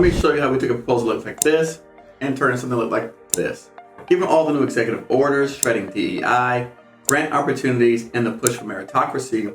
Let me show you how we took a proposal that looked like this and turned it into something that looked like this. Given all the new executive orders, shredding DEI, grant opportunities, and the push for meritocracy,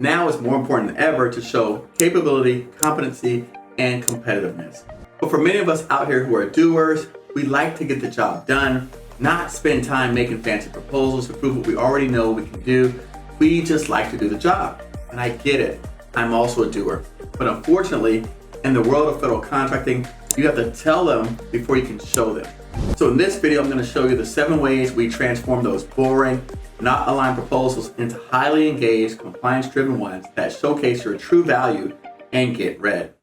now it's more important than ever to show capability, competency, and competitiveness. But for many of us out here who are doers, we like to get the job done, not spend time making fancy proposals to prove what we already know we can do. We just like to do the job. And I get it. I'm also a doer. But unfortunately, in the world of federal contracting, you have to tell them before you can show them. So in this video, I'm going to show you the 7 ways we transform those boring, not aligned proposals into highly engaged, compliance-driven ones that showcase your true value and get read.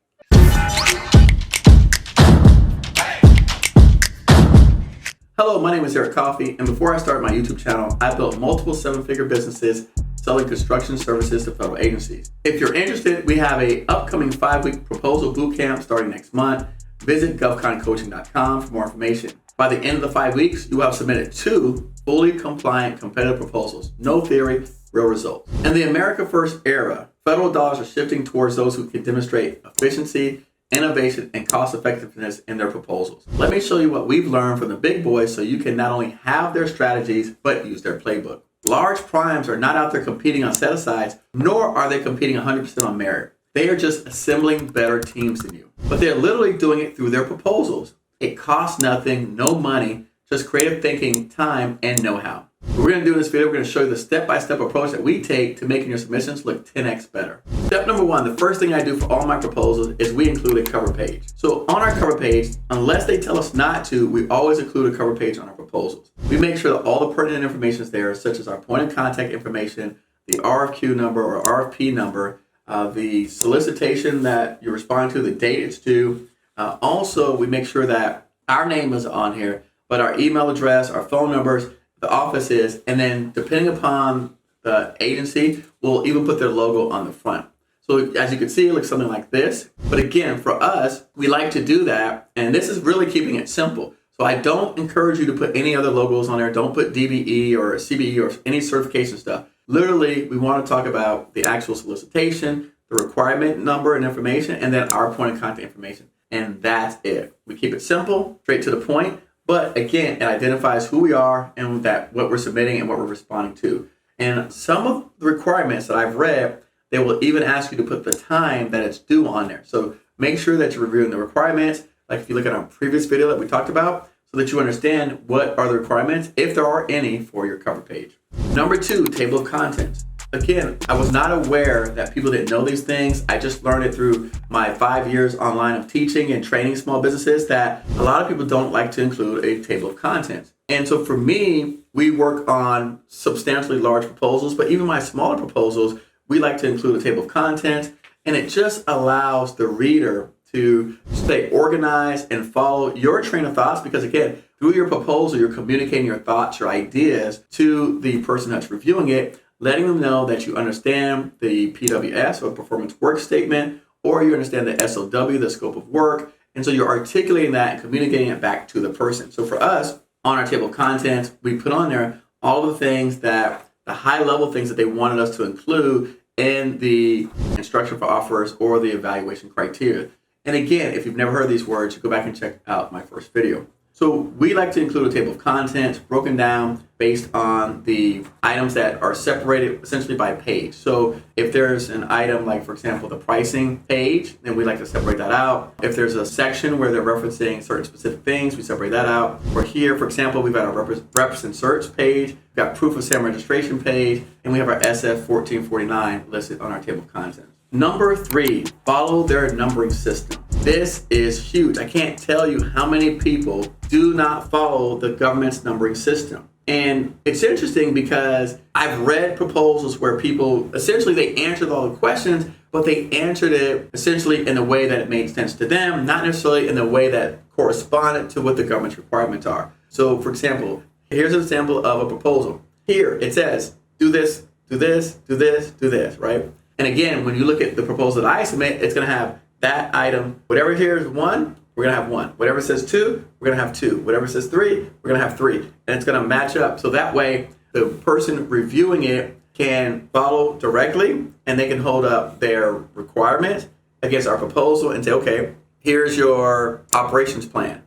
Hello, my name is Coffie, and before I started my YouTube channel, I built multiple 7-figure businesses selling construction services to federal agencies. If you're interested, we have an upcoming 5-week proposal bootcamp starting next month. Visit govconcoaching.com for more information. By the end of the 5 weeks, you will have submitted 2 fully compliant competitive proposals. No theory, real results. In the America First era, federal dollars are shifting towards those who can demonstrate efficiency, innovation, and cost effectiveness in their proposals. Let me show you what we've learned from the big boys so you can not only have their strategies, but use their playbook. Large primes are not out there competing on set-asides, nor are they competing 100% on merit. They are just assembling better teams than you. But they're literally doing it through their proposals. It costs nothing, no money, just creative thinking, time, and know-how. What we're going to do in this video, we're going to show you the step-by-step approach that we take to making your submissions look 10x better. Step number 1, the first thing I do for all my proposals is we include a cover page. So on our cover page, unless they tell us not to, we always include a cover page on our proposals. We make sure that all the pertinent information is there, such as our point of contact information, the RFQ number or RFP number, the solicitation that you respond to, the date it's due. Also, we make sure that our name is on here, but our email address, our phone numbers, the office is, and then depending upon the agency, we'll even put their logo on the front. So as you can see, it looks something like this. But again, for us, we like to do that, and this is really keeping it simple. So I don't encourage you to put any other logos on there. Don't put DBE or CBE or any certification stuff. Literally, we want to talk about the actual solicitation, the requirement number and information, and then our point of contact information. And that's it. We keep it simple, straight to the point. But again, it identifies who we are and that what we're submitting and what we're responding to. And some of the requirements that I've read, they will even ask you to put the time that it's due on there. So make sure that you're reviewing the requirements, like if you look at our previous video that we talked about, so that you understand what are the requirements, if there are any, for your cover page. Number 2, table of contents. Again, I was not aware that people didn't know these things. I just learned it through my 5 years online of teaching and training small businesses that a lot of people don't like to include a table of contents. And so for me, we work on substantially large proposals, but even my smaller proposals, we like to include a table of contents, and it just allows the reader to stay organized and follow your train of thoughts, because again, through your proposal, you're communicating your thoughts, your ideas to the person that's reviewing it, letting them know that you understand the PWS or performance work statement, or you understand the SOW, the scope of work. And so you're articulating that and communicating it back to the person. So for us, on our table of contents, we put on there all of the things that, the high level things that they wanted us to include in the instruction for offers or the evaluation criteria. And again, if you've never heard these words, you go back and check out my first video. So we like to include a table of contents broken down based on the items that are separated essentially by page. So if there's an item like, for example, the pricing page, then we like to separate that out. If there's a section where they're referencing certain specific things, we separate that out. Or here, for example, we've got our reps and certs page, we've got proof of SAM registration page, and we have our SF 1449 listed on our table of contents. Number 3, follow their numbering system. This is huge. I can't tell you how many people do not follow the government's numbering system. And it's interesting because I've read proposals where people, essentially they answered all the questions, but they answered it essentially in a way that it made sense to them, not necessarily in the way that corresponded to what the government's requirements are. So for example, here's an example of a proposal. Here it says, do this, do this, do this, do this, right? And again, when you look at the proposal that I submit, it's going to have that item. Whatever here is 1, we're going to have 1. Whatever says 2, we're going to have 2. Whatever says 3, we're going to have 3. And it's going to match up. So that way, the person reviewing it can follow directly, and they can hold up their requirements against our proposal and say, okay, Here's your operations plan.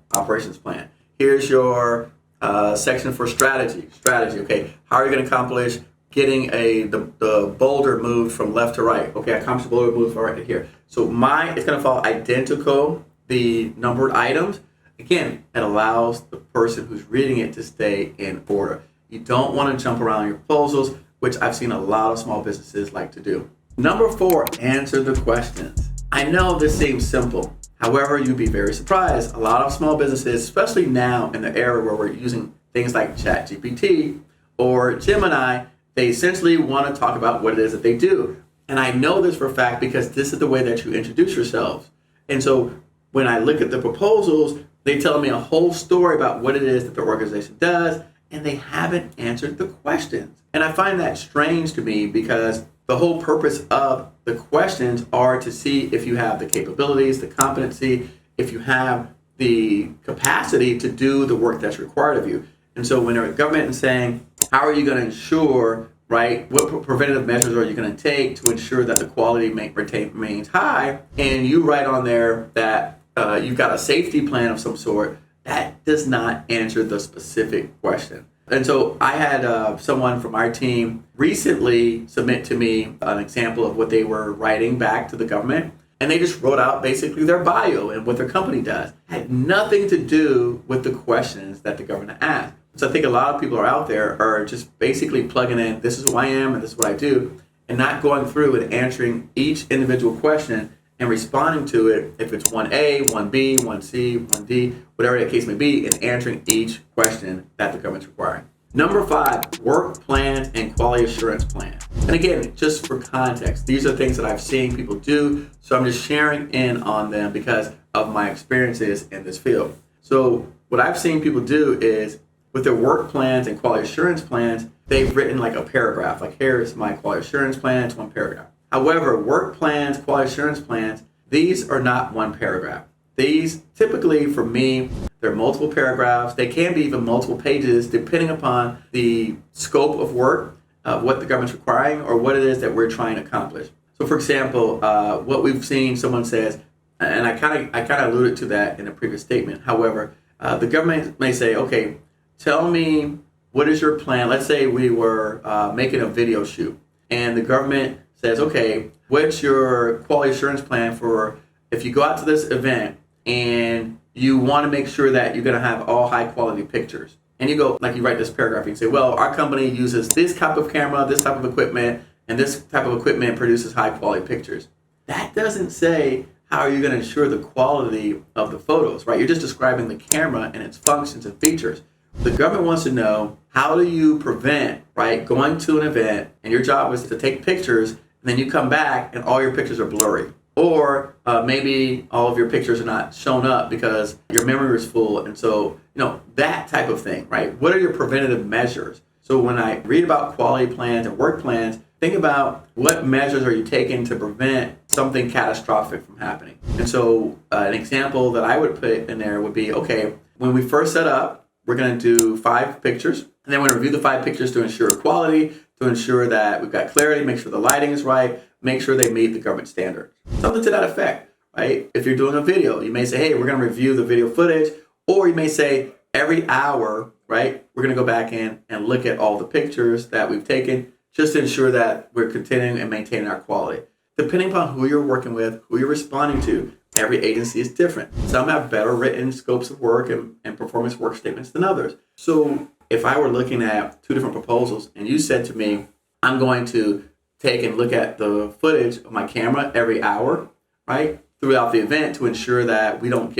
Here's your section for strategy. Okay, how are you going to accomplish getting the boulder moved from left to right? Okay, accomplish the boulder moved from right to here. So it's going to follow identical, the numbered items. Again, it allows the person who's reading it to stay in order. You don't want to jump around your proposals, which I've seen a lot of small businesses like to do. Number 4, answer the questions. I know this seems simple. However, you'd be very surprised. A lot of small businesses, especially now in the era where we're using things like ChatGPT or Gemini, they essentially want to talk about what it is that they do. And I know this for a fact because this is the way that you introduce yourselves. And so when I look at the proposals, they tell me a whole story about what it is that the organization does, and they haven't answered the questions. And I find that strange to me because the whole purpose of the questions are to see if you have the capabilities, the competency, if you have the capacity to do the work that's required of you. And so when the government is saying, how are you going to ensure, right, what preventative measures are you going to take to ensure that the quality remains high, and you write on there that you've got a safety plan of some sort, that does not answer the specific question. And so I had someone from our team recently submit to me an example of what they were writing back to the government. And they just wrote out basically their bio and what their company does. Had nothing to do with the questions that the government asked. So I think a lot of people are out there are just basically plugging in, this is who I am and this is what I do, and not going through and answering each individual question and responding to it, if it's 1A, 1B, 1C, 1D, whatever the case may be, and answering each question that the government's requiring. Number 5, work plans and quality assurance plan. And again, just for context, these are things that I've seen people do, so I'm just sharing in on them because of my experiences in this field. So what I've seen people do is, with their work plans and quality assurance plans, they've written like a paragraph, like here's my quality assurance plan, it's one paragraph. However, work plans, quality assurance plans, these are not one paragraph. These typically, for me, they're multiple paragraphs. They can be even multiple pages depending upon the scope of work, what the government's requiring, or what it is that we're trying to accomplish. So for example, what we've seen, someone says, and I kind of alluded to that in a previous statement. However, the government may say, okay, tell me what is your plan. Let's say we were making a video shoot, and the government says, okay, what's your quality assurance plan for if you go out to this event and you want to make sure that you're going to have all high quality pictures. And you go, like you write this paragraph and you say, well, our company uses this type of camera, this type of equipment, and this type of equipment produces high quality pictures. That doesn't say how are you going to ensure the quality of the photos, right? You're just describing the camera and its functions and features. The government wants to know, how do you prevent, right, going to an event and your job is to take pictures and then you come back and all your pictures are blurry. Or maybe all of your pictures are not shown up because your memory is full. And so, that type of thing, right? What are your preventative measures? So when I read about quality plans and work plans, think about what measures are you taking to prevent something catastrophic from happening. And so an example that I would put in there would be, okay, when we first set up, we're going to do 5 pictures. And then we're going to review the 5 pictures to ensure quality, to ensure that we've got clarity, make sure the lighting is right, make sure they meet the government standards. Something to that effect, right? If you're doing a video, you may say, hey, we're going to review the video footage. Or you may say every hour, right, we're going to go back in and look at all the pictures that we've taken just to ensure that we're continuing and maintaining our quality. Depending upon who you're working with, who you're responding to, every agency is different. Some have better written scopes of work and performance work statements than others. So if I were looking at 2 different proposals and you said to me, I'm going to take and look at the footage of my camera every hour, right, throughout the event to ensure that we don't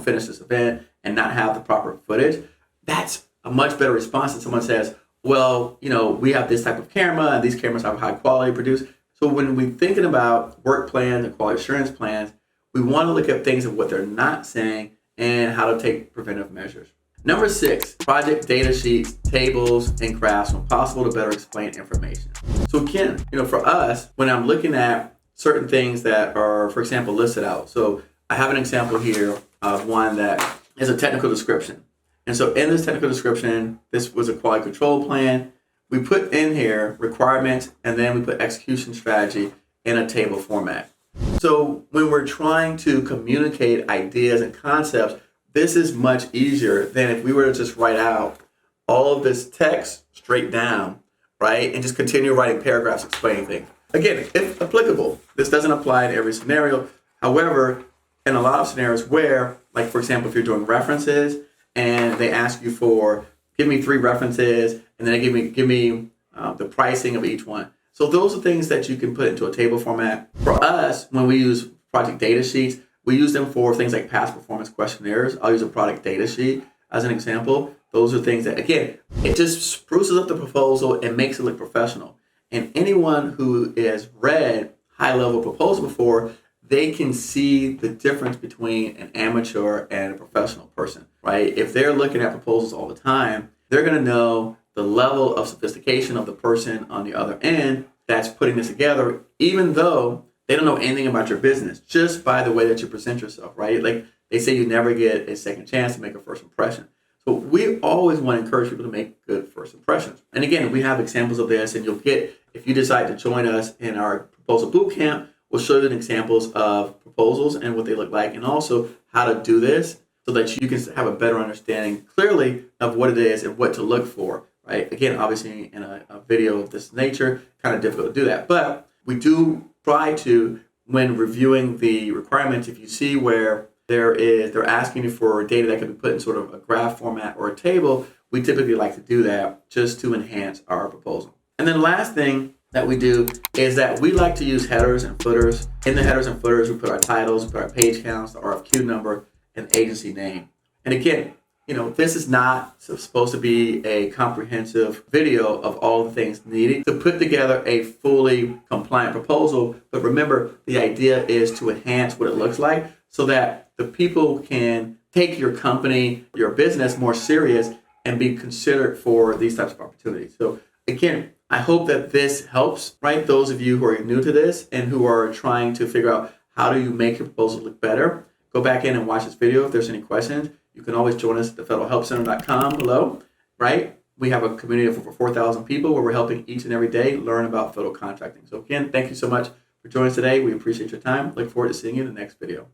finish this event and not have the proper footage, that's a much better response than someone says, well, we have this type of camera and these cameras have high quality produced. So when we're thinking about work plans and quality assurance plans, we want to look at things of what they're not saying and how to take preventive measures. Number 6, project data sheets, tables, and graphs when possible to better explain information. So again, for us, when I'm looking at certain things that are, for example, listed out. So I have an example here of one that is a technical description. And so in this technical description, this was a quality control plan. We put in here requirements, and then we put execution strategy in a table format. So when we're trying to communicate ideas and concepts, this is much easier than if we were to just write out all of this text straight down, right? And just continue writing paragraphs explaining things. Again, if applicable, this doesn't apply to every scenario. However, in a lot of scenarios where, like for example, if you're doing references and they ask you for, give me 3 references, and then they give me the pricing of each one. So those are things that you can put into a table format. For us, when we use project data sheets, we use them for things like past performance questionnaires. I'll use a product data sheet as an example. Those are things that, again, it just spruces up the proposal and makes it look professional. And anyone who has read high-level proposal before, they can see the difference between an amateur and a professional person, right? If they're looking at proposals all the time, they're going to know the level of sophistication of the person on the other end that's putting this together, even though they don't know anything about your business, just by the way that you present yourself, right? Like they say, you never get a second chance to make a first impression. So we always want to encourage people to make good first impressions. And again, we have examples of this, and you'll get, if you decide to join us in our proposal bootcamp, we'll show you examples of proposals and what they look like, and also how to do this so that you can have a better understanding clearly of what it is and what to look for, right? Again, obviously in a video of this nature, kind of difficult to do that. But we do try to, when reviewing the requirements, if you see where they're asking you for data that can be put in sort of a graph format or a table, we typically like to do that just to enhance our proposal. And then the last thing that we do is that we like to use headers and footers. In the headers and footers, we put our titles, we put our page counts, the RFQ number, and agency name. And again, this is not supposed to be a comprehensive video of all the things needed to put together a fully compliant proposal. But remember, the idea is to enhance what it looks like so that the people can take your company, your business more serious and be considered for these types of opportunities. So again, I hope that this helps, right? Those of you who are new to this and who are trying to figure out how do you make your proposal look better, go back in and watch this video. If there's any questions, you can always join us at thefederalhelpcenter.com below, right? We have a community of over 4,000 people where we're helping each and every day learn about federal contracting. So again, thank you so much for joining us today. We appreciate your time. Look forward to seeing you in the next video.